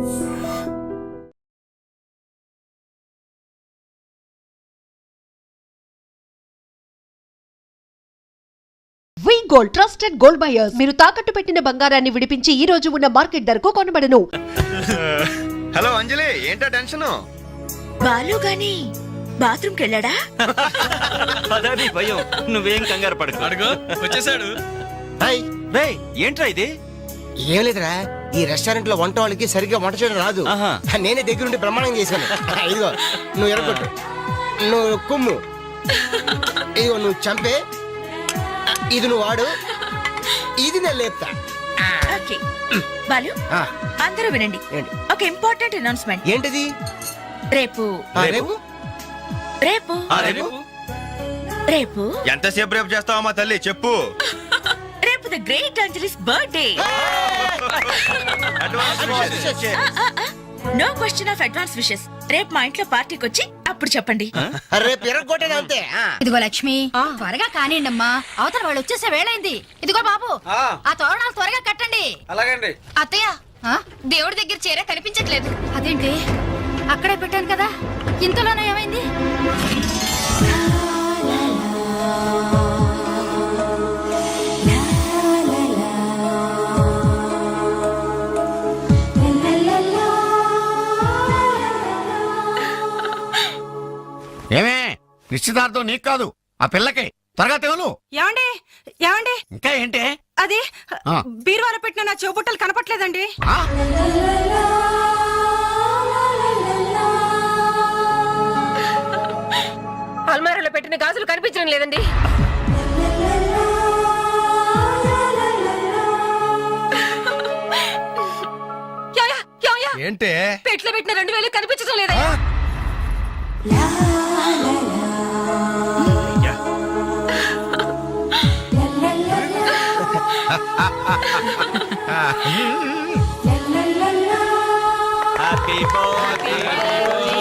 వి gold trusted gold buyers. మీరు తాకట్టు పెట్టిన బంగారాన్ని విడిపించి ఈ రోజు ఉన్న మార్కెట్ ధరకు కొనబడను. హలో అంజలి, ఏంటా టెన్షన్? బాలు గాని బాత్రూమ్ కెళ్ళాడా? అదే భయం. నువ్వేం కంగారు పడకు. అడుగు వచ్చేసాడు. రేయ్, ఏంట్రా ఇది? ఏం లేదురా, ఈ రెస్టారెంట్ లో వంట వాళ్ళకి సరిగ్గా వంట చేయడం రాదు. నేనే దగ్గరుండి ప్రమాణం చేశాను. ఇదిగో నువ్వు ఎరగొట్టు, నువ్వు కుమ్ము, ఇదిగో నువ్వు చంపే, ఇది నువ్వు వాడు, ఇది నేను లేపుతా. ఓకే బాలు, అందరూ వినండి. ఒక ఇంపార్టెంట్ అనౌన్స్మెంట్. ఏంటిది? రేపు రేపు రేపు రేపు ఎంతసేపు రేపు చేస్తావా మా తల్లి, చెప్పు. రేపు the great Anjali's birthday. No question of advance wishes. రేపు మా ఇంట్లో పార్టీకి వచ్చి అప్పుడు చెప్పండి. రేపు ఎరగొట్టేది అంతే. ఇదిగో లక్ష్మి, త్వరగా కానివ్వండమ్మా, అవతల వాళ్ళు వచ్చేసే వేళైంది. ఇదిగో బాబు, ఆ తోరణాలు త్వరగా కట్టండి. అలాగండి. అత్తయ్య, దేవుడి దగ్గర చీర కనిపించట్లేదు. అదేంటి, అక్కడే పెట్టాను కదా, ఇంతలోనే ఏమైంది? ఏమే, నిశ్చితార్థం నీకు కాదు, ఆ పిల్లకి. త్వరగా తెలు. ఏమండి ఏమండి, ఇంకా ఏంటి? అది బీరువాలో పెట్టిన నా చెవుబుట్టలు కనపట్లేదండి. అల్మారాలో పెట్టిన గాజులు కనిపించడం లేదండి. ఏంటే? పెట్లో పెట్టిన 2000 కనిపించడం లేదయ్యా. Happy birthday to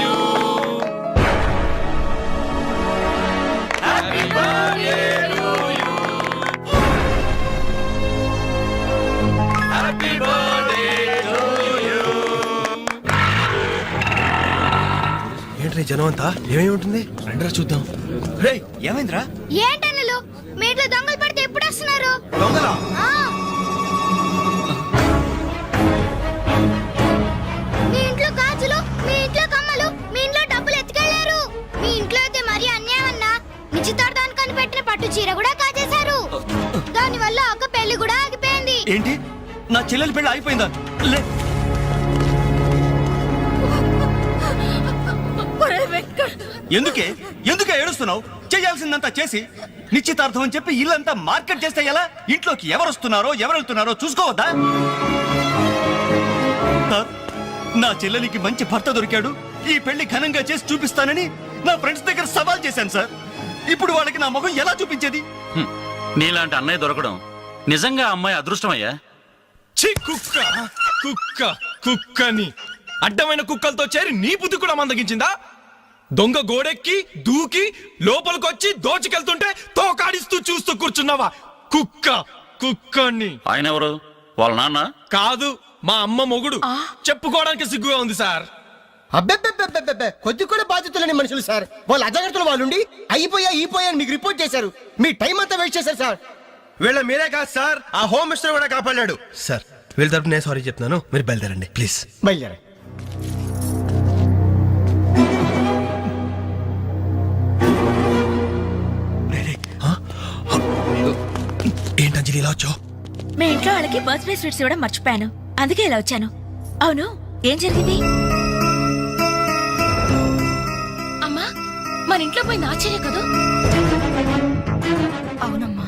you. Happy birthday to you. Happy birthday to you. Entry జనం అంతా? ఏమేమి ఉంటుంది? రండిరా చూద్దాం. రేయ్, ఏమైందిరా? ఏంటన్నలు, మీ ఇంట్లో దొంగలు పడితే ఎప్పుడు వస్తున్నారు? దొంగలా? మీ ఇంట్లో గాజులు, మీ ఇంట్లో కమ్మలు, మీ ఇంట్లో డబ్బులు ఎత్తుకెళ్లారు. మీ ఇంట్లో అయితే మరీ అన్యాయం అన్నా. నిశ్చితార్థానికి పెట్టిన పట్టు చీర కూడా కాజేశారు. దాని వల్ల ఒక పెళ్లి కూడా ఆగిపోయింది. ఏంటి, నా చెల్లెలి పెళ్లి ఆగిపోయిందా? లే, ఎందుకే ఏడుస్తున్నావు? చేయాల్సిందంతా చేసి నిశ్చితార్థం అని చెప్పి ఇల్లంతా మార్కెట్ చేస్తే ఎలా? ఇంట్లోకి ఎవరు వస్తున్నారో ఎవరు వెళ్తున్నారో చూసుకోవద్దా? నా చెల్లెలికి మంచి భర్త దొరికాడు, ఈ పెళ్లి ఘనంగా చేసి చూపిస్తానని నా ఫ్రెండ్స్ దగ్గర సవాల్ చేశాను సార్. ఇప్పుడు వాళ్ళకి నా ముఖం ఎలా చూపించేది? నీలాంటి అన్నయ్య దొరకడం నిజంగా అమ్మాయి అదృష్టమయ్యా. కుక్క కుక్క కుక్కని అడ్డమైన కుక్కలతో చేరి నీ బుద్ధి కూడా మందగించిందా? దొంగ గోడెక్కి దూకి లోపలికొచ్చి దోచుకెళ్తుంటే తోకాడిస్తూ చూస్తూ కూర్చున్నావా? కుక్క కుక్కని. ఆయన ఎవరు? వాళ్ళ నాన్న కాదు, మా అమ్మ మొగుడు. చెప్పుకోవడానికి సిగ్గుగా ఉంది సార్. అబ్బెబ్బెబ్బెబ్బెబ్బె, కొద్ది కూడా బాధ్యతలేని మనుషులు సార్. వాళ్ళ అజాగ్రత్తలు వాళ్ళుండి అయిపోయా మీకు రిపోర్ట్ చేశారు. మీ టైం అంతా వేస్ట్ చేశారు సార్. వీళ్ళ మీరే కాదు సార్, ఆ హోమ్ మినిస్టర్ కూడా కాపాడాడు సార్. వీళ్ళ తరపు నేను సారీ చెప్తున్నాను, మీరు బయలుదేరండి ప్లీజ్. బయలుదేరా. ఏంటంజలి ఇలా వచ్చావు? మీ ఇంట్లో వాళ్ళకి బర్త్డే స్వీట్స్ ఇవ్వడం మర్చిపోయాను, అందుకే ఇలా వచ్చాను. అవును, ఏం జరిగింది? అమ్మా, మన ఇంట్లో పోయి నాచర్య కదా? అవునమ్మా.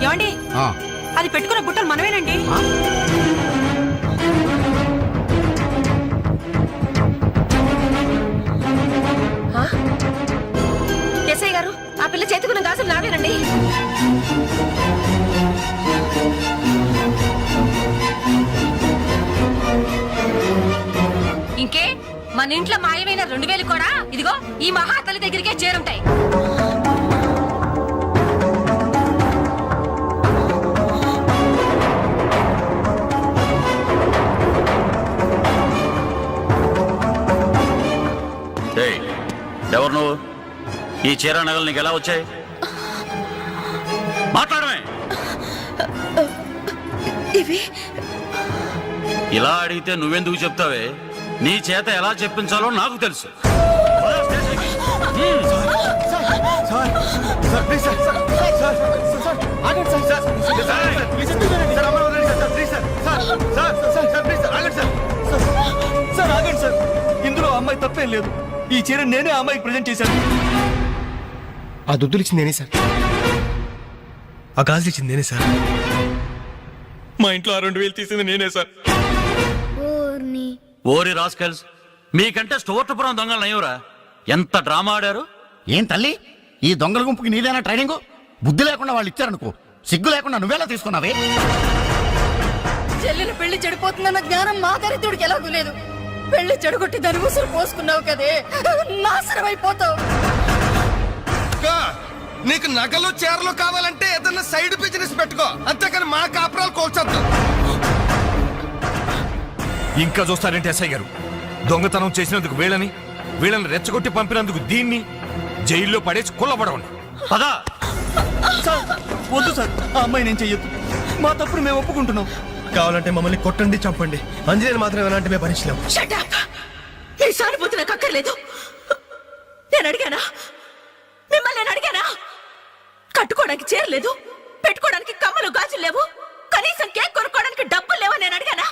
ఏమండి, అది పెట్టుకున్న బుట్టలు మనమేనండి. ఎస్ఐ గారు, ఆ పిల్ల చేతుకున్న గాజులు నావేనండి. ఇంకే మన ఇంట్లో మాయమైన 2000 కూడా ఇదిగో ఈ మహాతల్లి దగ్గరికే చేరుంటాయి. ఏయ్, ఎవరు నువ్వు? ఈ చీర నగలు నీకు ఎలా వచ్చాయి? మాట్లాడమే. ఇవి ఇలా అడిగితే నువ్వెందుకు చెప్తావే? నీ చేత ఎలా చెప్పించాలో నాకు తెలుసు. సార్ ఆగండి సార్, ఇందులో అమ్మాయి తప్పేం లేదు. ఈ చీర నేనే ఆ అమ్మాయికి ప్రజెంట్ చేశాను. ఆ దుద్దులు ఇచ్చింది నేనే సార్. ఆ గాజులు ఇచ్చింది నేనే సార్. మా ఇంట్లో ఆ 2000 తీసింది నేనే సార్. ఊర్ని ఓరి రాస్కల్స్, మీకంటే స్టోర్టపురం దొంగలు నయ్యూరా. ఎంత డ్రామా ఆడారు. ఏం తల్లి, ఈ దొంగల గుంపుకి నీదేనా ట్రైనింగ్? బుద్ధి లేకుండా వాళ్ళు ఇచ్చారనుకో, సిగ్గు లేకుండా నువ్వెలా తీసుకున్నావే? చెల్లెలు పెళ్లి చెడిపోతుందన్న జ్ఞానం మా దరిద్రుడికి ఎలాగూ లేదు. పెళ్లి చెడగొట్టి దాని ఉసురు పోసుకున్నావు కదే, నాశనం అయిపోతావు. నీకు నగలు చీరలు కావాలంటే ఏదన్నా సైడ్ బిజినెస్ పెట్టుకో, అంతేకాని మా కాపురాలు కోల్చొద్దు. ఇంకా చూస్తారంటే ఎస్ఐ గారు, దొంగతనం చేసినందుకు వీళ్ళని రెచ్చగొట్టి పంపినందుకు దీన్ని జైల్లో పడేసి కుల్లబడవండి. పదా సార్, వద్దు సార్, ఆ అమ్మాయి నేను చెయ్యొద్దు. మా తప్పుడు మేము ఒప్పుకుంటున్నాం. కావాలంటే మమ్మల్ని కొట్టండి, చంపండి. అంజనేయులు మాత్రం ఎలాంటి మేము భరించలేం. Shut up! మీ సానుభూతి నాకు అక్కర్లేదు. నేను అడిగానా? మిమ్మల్ని నేను అడిగానా? కట్టుకోవడానికి చీర లేదు, పెట్టుకోవడానికి కమ్మలు గాజులు లేవు, కనీసం కేక్ కొనుక్కోవడానికి డబ్బులు లేవని నేను అడిగానా?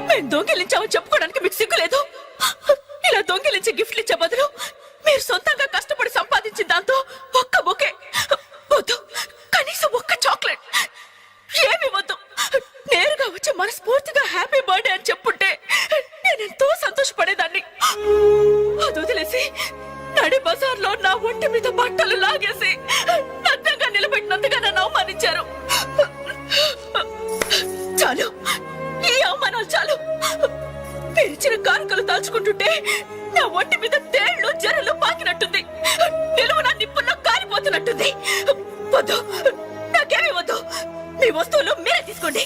మేము దొంగిలించామని చెప్పుకోవడానికి మీకు సిగ్గు లేదు. ఇలా దొంగిలించి గిఫ్ట్లు ఇచ్చే బదులు మీరు సొంతంగా కష్టపడి సంపాదించిన దాంతో ఒక్క బొకే వద్దు, కనీసం ఒక్క చాక్లెట్ ఏమి వద్దు, నేరుగా వచ్చి మనస్ఫూర్తిగా హ్యాపీ బర్త్డే అని చెప్పుంటే నేను ఎంతో సంతోషపడేదాన్ని. అది వదిలేసి నడి బజార్లో నా ఒంటి మీద బట్టలు లాగేసి నగ్నంగా నిలబెట్టినందుగా నన్ను అవమానించారు. చాలు, ఈ అవమానాలు చాలు. తెరిచిన కానుకలు దాచుకుంటుంటే నా ఒంటి మీద తేళ్లు జరలు పాకినట్టుంది, నిలువున నిప్పుల్లో కాలిపోతున్నట్టుంది. వద్దు, నాకేమీ వద్దు. మీ వస్తువులు మీరే తీసుకోండి.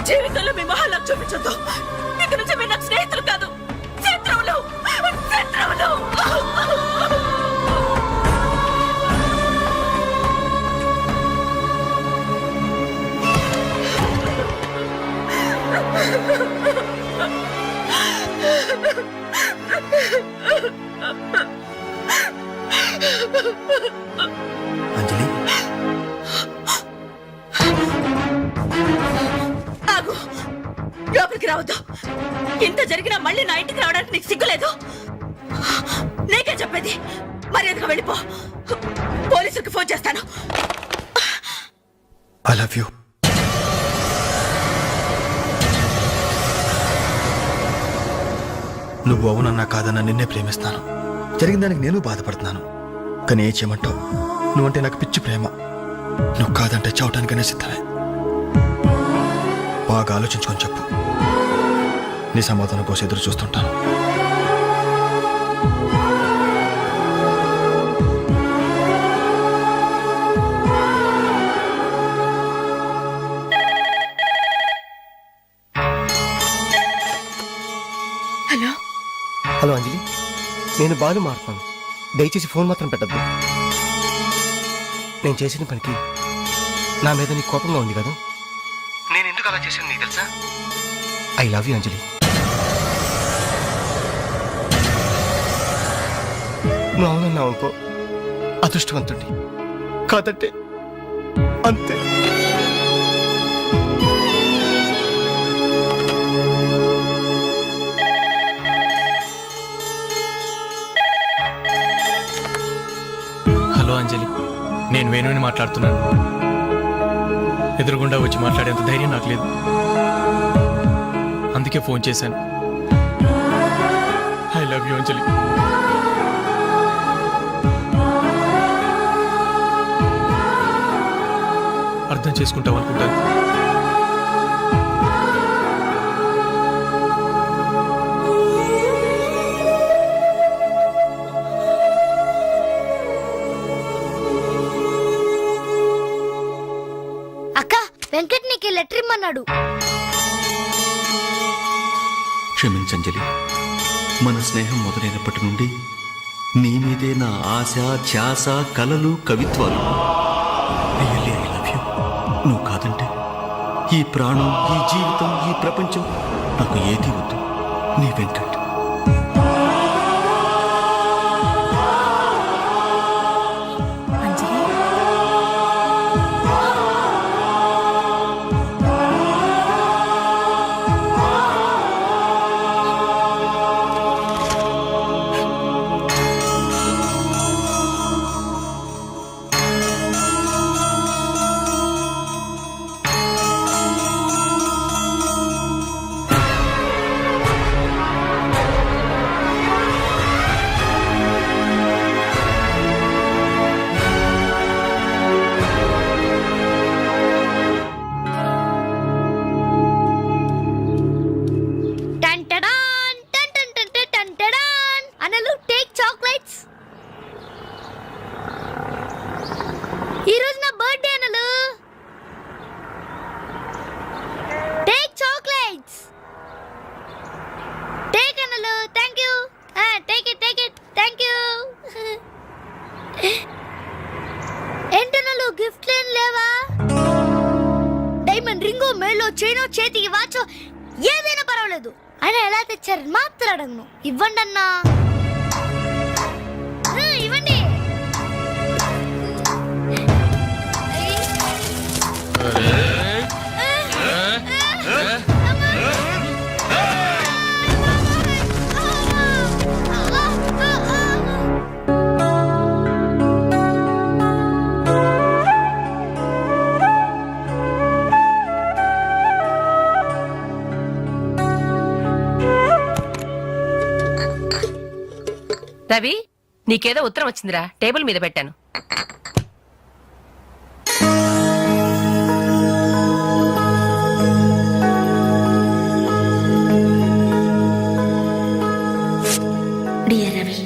జీవితంలో మీ మొహాలకు చూపించొద్దు. ఇక నుంచి మీరు నాకు స్నేహితులు కాదు, శత్రువులు. శత్రువులు. అంజలి, ఆగు, లోపలికి రావద్దు. ఇంత జరిగినా మళ్ళీ నా ఇంటికి రావడానికి నీకు సిగ్గులేదు? నీకే చెప్పేది, మర్యాదగా వెళ్ళిపో. పోలీసులకు ఫోన్ చేస్తాను. I love you. నువ్వు అవునన్నా కాదన్నా నిన్నే ప్రేమిస్తాను. జరిగిన దానికి నేను బాధపడుతున్నాను. కానీ ఏం చేయమంటావు? నువ్వంటే నాకు పిచ్చి ప్రేమ. నువ్వు కాదంటే చావటానికనే సిద్ధమే. బాగా ఆలోచించుకొని చెప్పు. నీ సమాధానం కోసం ఎదురు చూస్తుంటాను. హలో హలో అంజలి, నేను బాలు మారుతాను. దయచేసి ఫోన్ మాత్రం పెట్టద్దు. నేను చేసిన పనికి నా మీద నీకు కోపంగా ఉంది కదా? నేను ఎందుకు అలా చేశాను నీకు తెలుసా? ఐ లవ్ యూ అంజలి. నువ్వు అవునన్నావు అనుకో, అదృష్టవంతుడి. కాదంటే అంతే. హలో అంజలి, నేను వేణుని మాట్లాడుతున్నాను. ఎదురుగుండా వచ్చి మాట్లాడేంత ధైర్యం నాకు లేదు. అందుకే ఫోన్ చేశాను. ఐ లవ్ యూ అంజలి. అర్థం చేసుకుంటావు అనుకుంటాను. అక్క వెంకట్ నీకు లెటర్ ఇమ్మన్నాడు. క్షమించంజలి, మన స్నేహం మొదలైనప్పటి నుండి నీ మీదే నా ఆశ, ధ్యాస, కలలు, కవిత్వాలు. Really I love you. నువ్వు కాదంటే ఈ ప్రాణం, ఈ జీవితం, ఈ ప్రపంచం నాకు ఏది వద్దు. నీ వెంకట్. అంజలి, టంటడాన్, టంటంటంట, టంటడాన్. అనలు టేక్ చాక్లెట్స్. ఈ రోజు నా బర్త్డే అనలు. Take chocolates. టేక్ అనలు. Thank you. Take it, take it. Thank you. ఏంటనలు గిఫ్ట్ ఏం లేవా? డైమండ్ రింగో, మెళ్ళో చైనో, చేతికి వాచో ఏదైనా పర్వాలేదు. ఆయన ఎలా తెచ్చారు మాత్రం అడగను. ఇవ్వండి అన్నా. ఇవ్వండి. రవి, నీకేదో ఉత్తరం వచ్చిందిరా, టేబుల్ మీద పెట్టాను. డియర్ రవి,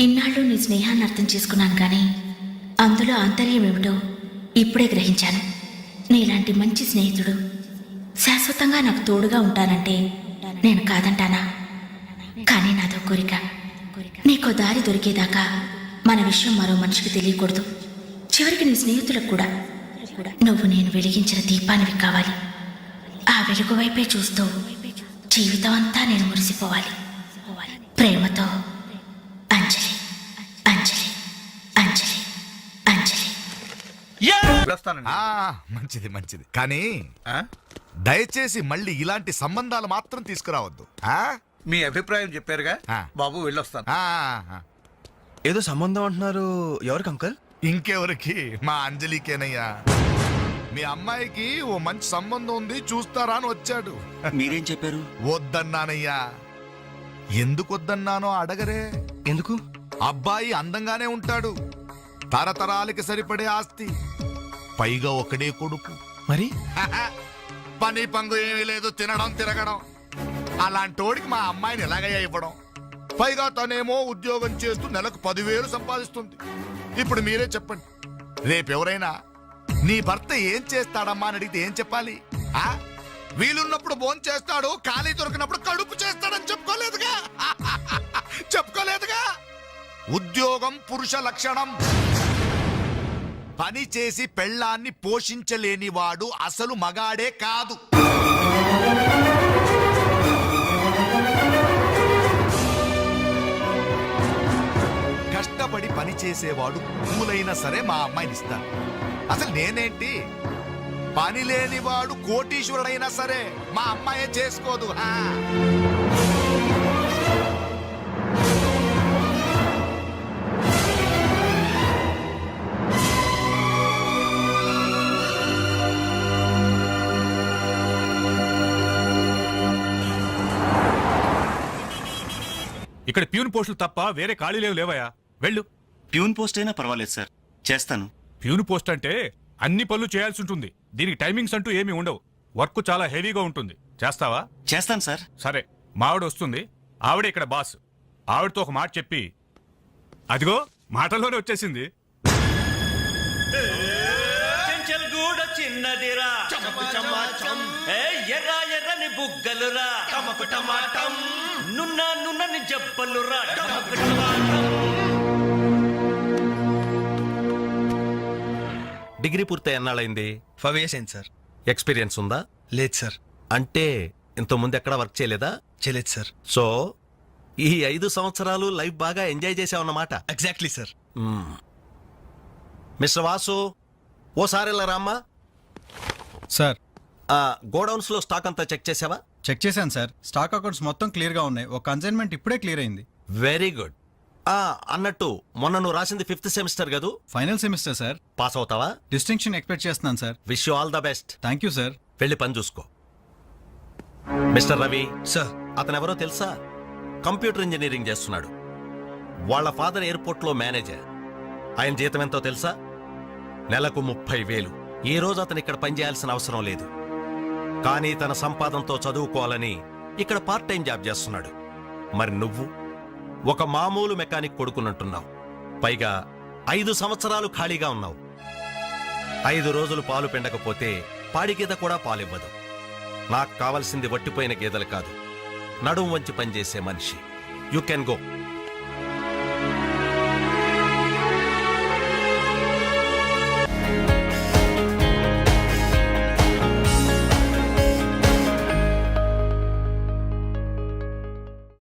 ఇన్నాళ్ళు నీ స్నేహాన్ని అర్థం చేసుకున్నాను కానీ అందులో ఆంతర్యం ఏమిటో ఇప్పుడే గ్రహించాను. నీలాంటి మంచి స్నేహితుడు శాశ్వతంగా నాకు తోడుగా ఉంటానంటే నేను కాదంటానా? కానీ నాదో కోరిక. నీకో దారి దొరికేదాకా మన విషయం మరో మనిషికి తెలియకూడదు. చివరికి నీ స్నేహితులకు కూడా నువ్వు నేను వెలిగించిన దీపానివి కావాలి. ఆ వెలుగు వైపే చూస్తూ జీవితం అంతా నేను మురిసిపోవాలి. ప్రేమతో అంజలి, అంజలి, అంజలి, అంజలి. మంచిది మంచిది, కానీ దయచేసి మళ్ళీ ఇలాంటి సంబంధాలు మాత్రం తీసుకురావద్దు. మీ అభిప్రాయం చెప్పారుగా బాబు, వెళ్ళొస్తాను. ఏదో సంబంధం అంటున్నారు. ఎవరికి అంకల్? ఇంకెవరికి? మా అంజలికేనయ్యా. మీ అమ్మాయికి ఓ మంచి సంబంధం ఉంది, చూస్తారా అని వచ్చాడు. మీరేం చెప్పారు? వద్దన్నానయ్యా. ఎందుకు వద్దన్నానో అడగరే. ఎందుకు? అబ్బాయి అందంగానే ఉంటాడు, తరతరాలకి సరిపడే ఆస్తి, పైగా ఒకడే కొడుకు. మరి పని పంగు ఏమీ లేదు, తినడం తిరగడం. అలాంటోడికి మా అమ్మాయిని ఎలాగయ్యా ఇవ్వడం? పైగా తనేమో ఉద్యోగం చేస్తూ నెలకు 10,000 సంపాదిస్తుంది. ఇప్పుడు మీరే చెప్పండి, రేపెవరైనా నీ భర్త ఏం చేస్తాడమ్మా అని అడిగితే ఏం చెప్పాలి? వీలున్నప్పుడు భోజనం చేస్తాడు, ఖాళీ దొరికినప్పుడు కడుపు చేస్తాడని చెప్పుకోలేదుగా. చెప్పుకోలేదుగా. ఉద్యోగం పురుష లక్షణం. పని చేసి పెళ్ళాన్ని పోషించలేని వాడు అసలు మగాడే కాదు. కష్టపడి పని చేసేవాడు పూలైనా సరే మా అమ్మాయిని ఇస్తాను. అసలు నేనేంటి, పని లేనివాడు కోటీశ్వరుడైనా సరే మా అమ్మాయే చేసుకోదు. ఇక్కడ ప్యూన్ పోస్టులు తప్ప వేరే ఖాళీలేవు లేవయ్యా. వెళ్ళు. ప్యూన్ పోస్ట్ అయినా పర్వాలేదు సార్, చేస్తాను. ప్యూన్ పోస్ట్ అంటే అన్ని పనులు చేయాల్సి ఉంటుంది. దీనికి టైమింగ్స్ అంటూ ఏమీ ఉండవు. వర్క్ చాలా హెవీగా ఉంటుంది. చేస్తావా? చేస్తాను సార్. సరే, మావిడ వస్తుంది. ఆవిడ ఇక్కడ బాస్. ఆవిడతో ఒక మాట చెప్పి, అదిగో మాటల్లోనే వచ్చేసింది. చిన్నదిరా ఎర్ర ఎర్రని బుగ్గలురా నున్న నున్నని జబ్బలురా. డిగ్రీ పూర్తి ఎన్నాళ్ళైంది? 5 years అయింది సార్. ఎక్స్పీరియన్స్ ఉందా? లేదు సార్. అంటే ఇంత ముందు ఎక్కడ వర్క్ చేయలేదా? చేయలేదు సార్. సో ఈ 5 సంవత్సరాలు లైఫ్ బాగా ఎంజాయ్ చేసావన్నమాట. Exactly sir. మిస్టర్ వాసు, ఓసారి ఇలా రామ్మా. సార్, గోడౌన్స్ లో స్టాక్ అంతా చెక్ చేసావా? చెక్ చేశాను సార్. స్టాక్ అకౌంట్స్ మొత్తం క్లియర్ గా ఉన్నాయి. ఒక కన్సైన్మెంట్ ఇప్పుడే క్లియర్ అయింది. Very good. అన్నట్టు మొన్న నువ్వు రాసింది 5th సెమిస్టర్ కదూ? Final semester sir. పాస్ అవుతావా? డిస్టింక్షన్ ఎక్స్పెక్ట్ చేస్తున్నాను sir. Wish you all the best. Thank you sir. వెళ్ళి పని చూసుకో. Mister Ravi sir. అతను ఎవరో తెలుసా? కంప్యూటర్ ఇంజనీరింగ్ చేస్తున్నాడు. వాళ్ళ ఫాదర్ ఎయిర్పోర్ట్ లో మేనేజర్. ఆయన జీతం ఎంతో తెలుసా? నెలకు 30,000. ఈ రోజు అతను ఇక్కడ పనిచేయాల్సిన అవసరం లేదు, కానీ తన సంపాదనతో చదువుకోవాలని ఇక్కడ పార్ట్ టైం జాబ్ చేస్తున్నాడు. మరి నువ్వు ఒక మామూలు మెకానిక్ కొడుకునంటున్నావు. పైగా 5 సంవత్సరాలు ఖాళీగా ఉన్నావు. 5 రోజులు పాలు పిండకపోతే పాడి గీత కూడా పాలివ్వదు. నాకు కావలసింది వట్టిపోయిన గేదెలు కాదు, నడుం వంచి పనిచేసే మనిషి. You can go.